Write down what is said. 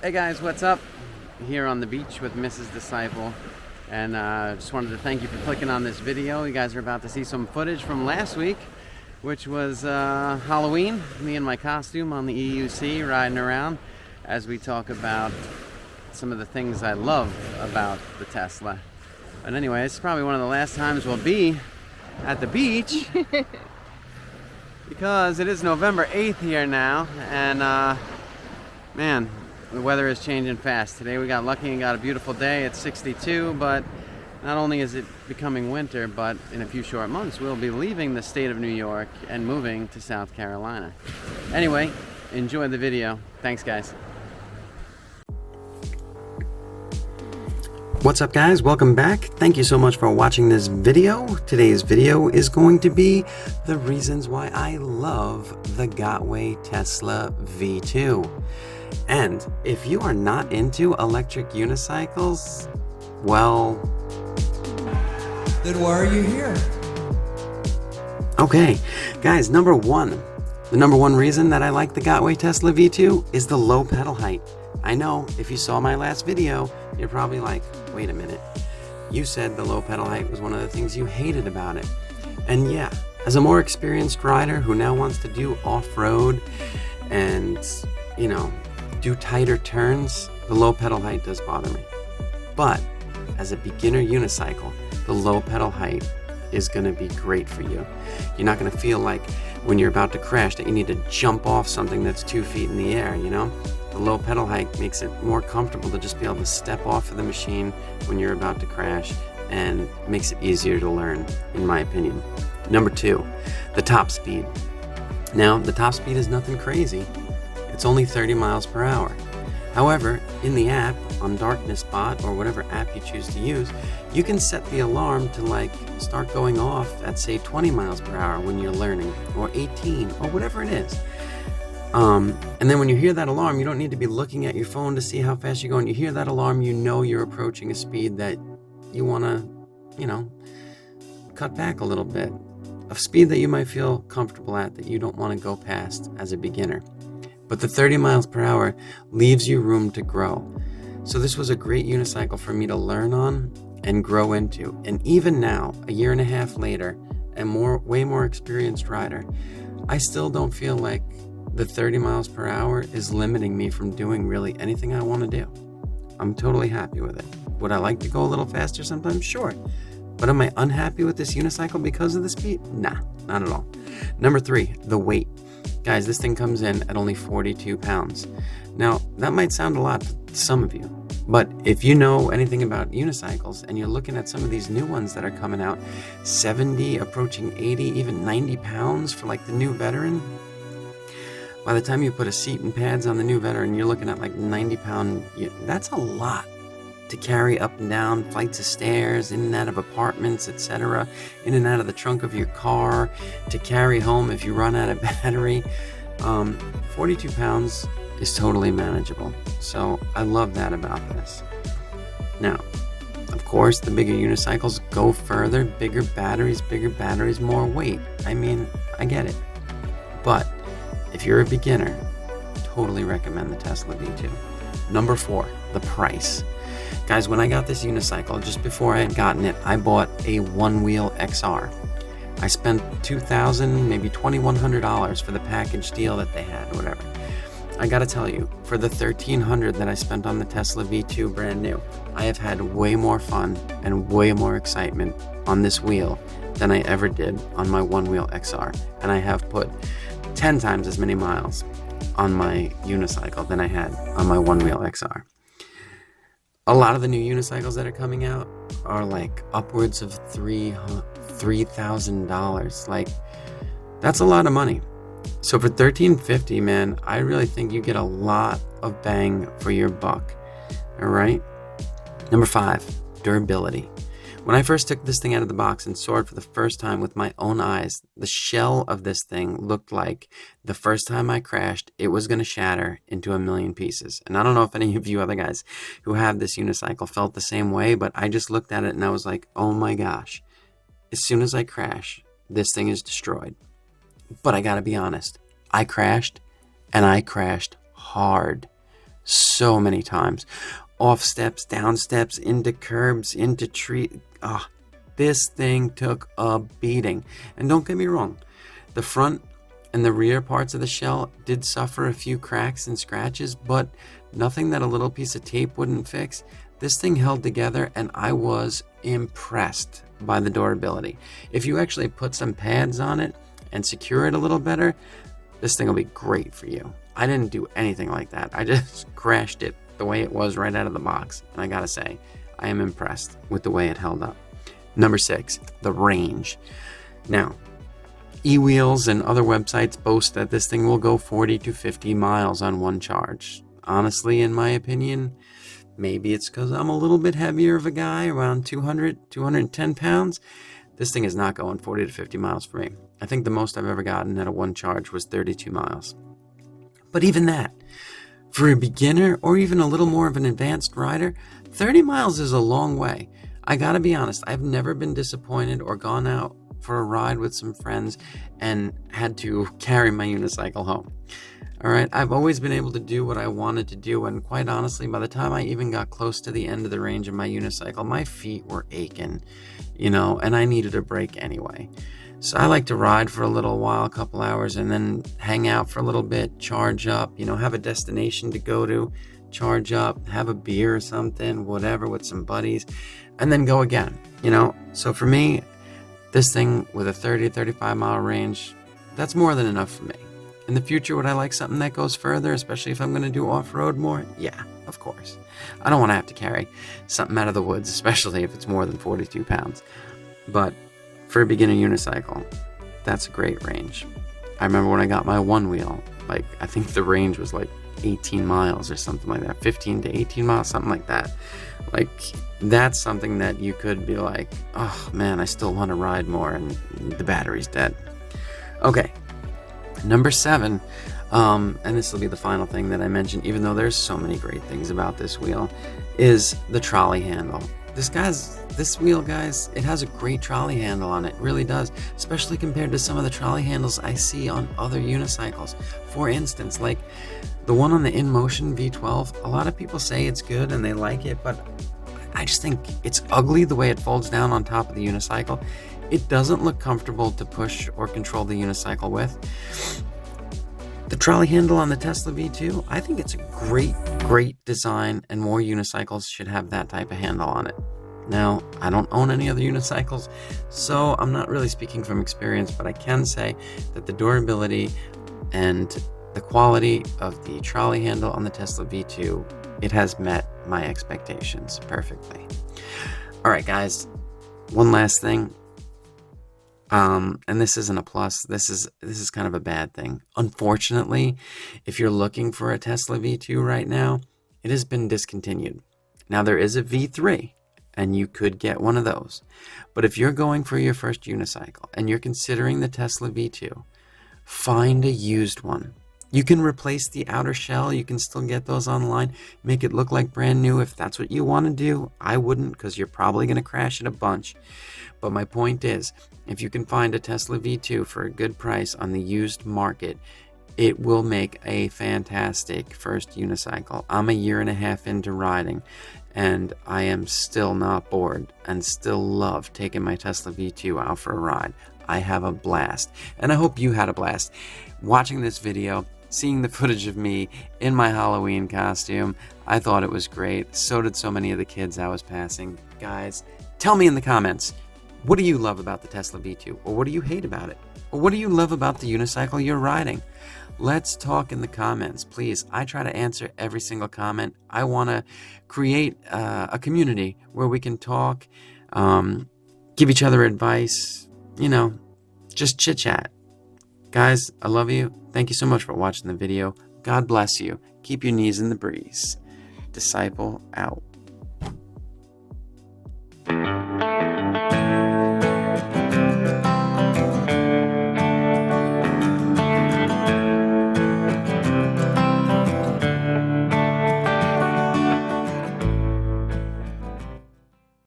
Hey guys, what's up? Here on the beach with Mrs. Disciple, and just wanted to thank you for clicking on this video. You guys are about to see some footage from last week, which was Halloween. Me in my costume on the EUC riding around as we talk about some of the things I love about the Tesla. But anyway, it's probably one of the last times we'll be at the beach because it is November 8th here now, and man, the weather is changing fast. Today we got lucky and got a beautiful day. It's 62, but not only is it becoming winter, but in a few short months we'll be leaving the state of New York and moving to South Carolina. Anyway, enjoy the video. Thanks, guys. What's up, guys? Welcome back. Thank you so much for watching this video. Today's video is going to be the reasons why I love the Gotway Tesla V2. And if you are not into electric unicycles, well, then why are you here? Okay, guys, the number one reason that I like the Gotway Tesla V2 is the low pedal height. I know, if you saw my last video, you're probably like, wait a minute, you said the low pedal height was one of the things you hated about it. And yeah, as a more experienced rider who now wants to do off-road and, you know, do tighter turns, the low pedal height does bother me. But as a beginner unicycle, the low pedal height is going to be great for you. You're not going to feel like when you're about to crash that you need to jump off something that's 2 feet in the air, you know? The low pedal height makes it more comfortable to just be able to step off of the machine when you're about to crash, and makes it easier to learn, in my opinion. Number 2, the top speed. Now, the top speed is nothing crazy. It's only 30 miles per hour. However, in the app, on Darkness Bot or whatever app you choose to use, you can set the alarm to like start going off at say 20 miles per hour when you're learning, or 18, or whatever it is. And then when you hear that alarm, you don't need to be looking at your phone to see how fast you're going. You hear that alarm, you know you're approaching a speed that you want to, you know, cut back a little bit. A speed that you might feel comfortable at, that you don't want to go past as a beginner. But the 30 miles per hour leaves you room to grow. So this was a great unicycle for me to learn on and grow into. And even now, a year and a half later, and way more experienced rider, I still don't feel like the 30 miles per hour is limiting me from doing really anything I want to do. I'm totally happy with it. Would I like to go a little faster sometimes? Sure. But am I unhappy with this unicycle because of the speed? Nah, not at all. Number 3, the weight. Guys, this thing comes in at only 42 pounds. Now, that might sound a lot to some of you, but if you know anything about unicycles and you're looking at some of these new ones that are coming out, 70, approaching 80, even 90 pounds for like the new Veteran, by the time you put a seat and pads on the new Veteran, you're looking at like 90 pound, that's a lot to carry up and down flights of stairs, in and out of apartments, etc., in and out of the trunk of your car, to carry home if you run out of battery. 42 pounds is totally manageable. So I love that about this. Now, of course, the bigger unicycles go further, bigger batteries, more weight. I mean, I get it. But if you're a beginner, totally recommend the Tesla V2. Number 4, the price. Guys, when I got this unicycle, just before I had gotten it, I bought a one-wheel XR. I spent $2,000, maybe $2,100 for the package deal that they had, or whatever. I gotta tell you, for the $1,300 that I spent on the Tesla V2 brand new, I have had way more fun and way more excitement on this wheel than I ever did on my one-wheel XR. And I have put 10 times as many miles on my unicycle than I had on my one-wheel XR. A lot of the new unicycles that are coming out are like upwards of $3,000. Like, that's a lot of money. So for $1,350, man, I really think you get a lot of bang for your buck. All right. Number 5, durability. When I first took this thing out of the box and saw it for the first time with my own eyes, the shell of this thing looked like the first time I crashed, it was going to shatter into a million pieces. And I don't know if any of you other guys who have this unicycle felt the same way, but I just looked at it and I was like, oh my gosh, as soon as I crash, this thing is destroyed. But I got to be honest, I crashed, and I crashed hard. so many times. Off steps, down steps, into curbs, into tree. This thing took a beating. And don't get me wrong, the front and the rear parts of the shell did suffer a few cracks and scratches, but nothing that a little piece of tape wouldn't fix. This thing held together, and I was impressed by the durability. If you actually put some pads on it and secure it a little better, this thing will be great for you. I didn't do anything like that. I just crashed it the way it was right out of the box. And I gotta say, I am impressed with the way it held up. Number 6, the range. Now, eWheels and other websites boast that this thing will go 40 to 50 miles on one charge. Honestly, in my opinion, maybe it's because I'm a little bit heavier of a guy, around 210 pounds. This thing is not going 40 to 50 miles for me. I think the most I've ever gotten at a one charge was 32 miles. But even that, for a beginner or even a little more of an advanced rider, 30 miles is a long way. I gotta be honest, I've never been disappointed or gone out for a ride with some friends and had to carry my unicycle home. All right, I've always been able to do what I wanted to do, and quite honestly, by the time I even got close to the end of the range of my unicycle, my feet were aching, and I needed a break anyway. So I like to ride for a little while, a couple hours, and then hang out for a little bit, charge up, have a destination to go to, charge up, have a beer or something, whatever, with some buddies, and then go again, So for me, this thing with a 30, 35 mile range, that's more than enough for me. In the future, would I like something that goes further, especially if I'm going to do off-road more? Yeah, of course. I don't want to have to carry something out of the woods, especially if it's more than 42 pounds. But for a beginner unicycle, that's a great range. I remember when I got my one wheel, I think the range was 18 miles or something like that, 15 to 18 miles, something like that. That's something that you could be like, oh man, I still want to ride more, and the battery's dead. Okay. Number 7, and this will be the final thing that I mentioned, even though there's so many great things about this wheel, is the trolley handle. This wheel, guys, it has a great trolley handle on it. It really does, especially compared to some of the trolley handles I see on other unicycles. For instance, like the one on the InMotion V12, a lot of people say it's good and they like it, but I just think it's ugly the way it folds down on top of the unicycle. It doesn't look comfortable to push or control the unicycle with. The trolley handle on the Tesla V2, I think it's a great design, and more unicycles should have that type of handle on it. Now, I don't own any other unicycles, so I'm not really speaking from experience, but I can say that the durability and the quality of the trolley handle on the Tesla V2, it has met my expectations perfectly. All right, guys, one last thing. And this isn't a plus. This is kind of a bad thing. Unfortunately, if you're looking for a Tesla V2 right now, it has been discontinued. Now there is a V3, and you could get one of those. But if you're going for your first unicycle and you're considering the Tesla V2, find a used one. You can replace the outer shell. You can still get those online. Make it look like brand new if that's what you want to do. I wouldn't, because you're probably going to crash it a bunch. But my point is, if you can find a Tesla V2 for a good price on the used market, it will make a fantastic first unicycle. I'm a year and a half into riding, and I am still not bored and still love taking my Tesla V2 out for a ride. I have a blast, and I hope you had a blast watching this video, seeing the footage of me in my Halloween costume. I thought it was great. So did so many of the kids I was passing. Guys, tell me in the comments, what do you love about the Tesla V2? Or what do you hate about it? Or what do you love about the unicycle you're riding? Let's talk in the comments, please. I try to answer every single comment. I want to create a community where we can talk, give each other advice, just chit chat. Guys, I love you. Thank you so much for watching the video. God bless you. Keep your knees in the breeze. Disciple out.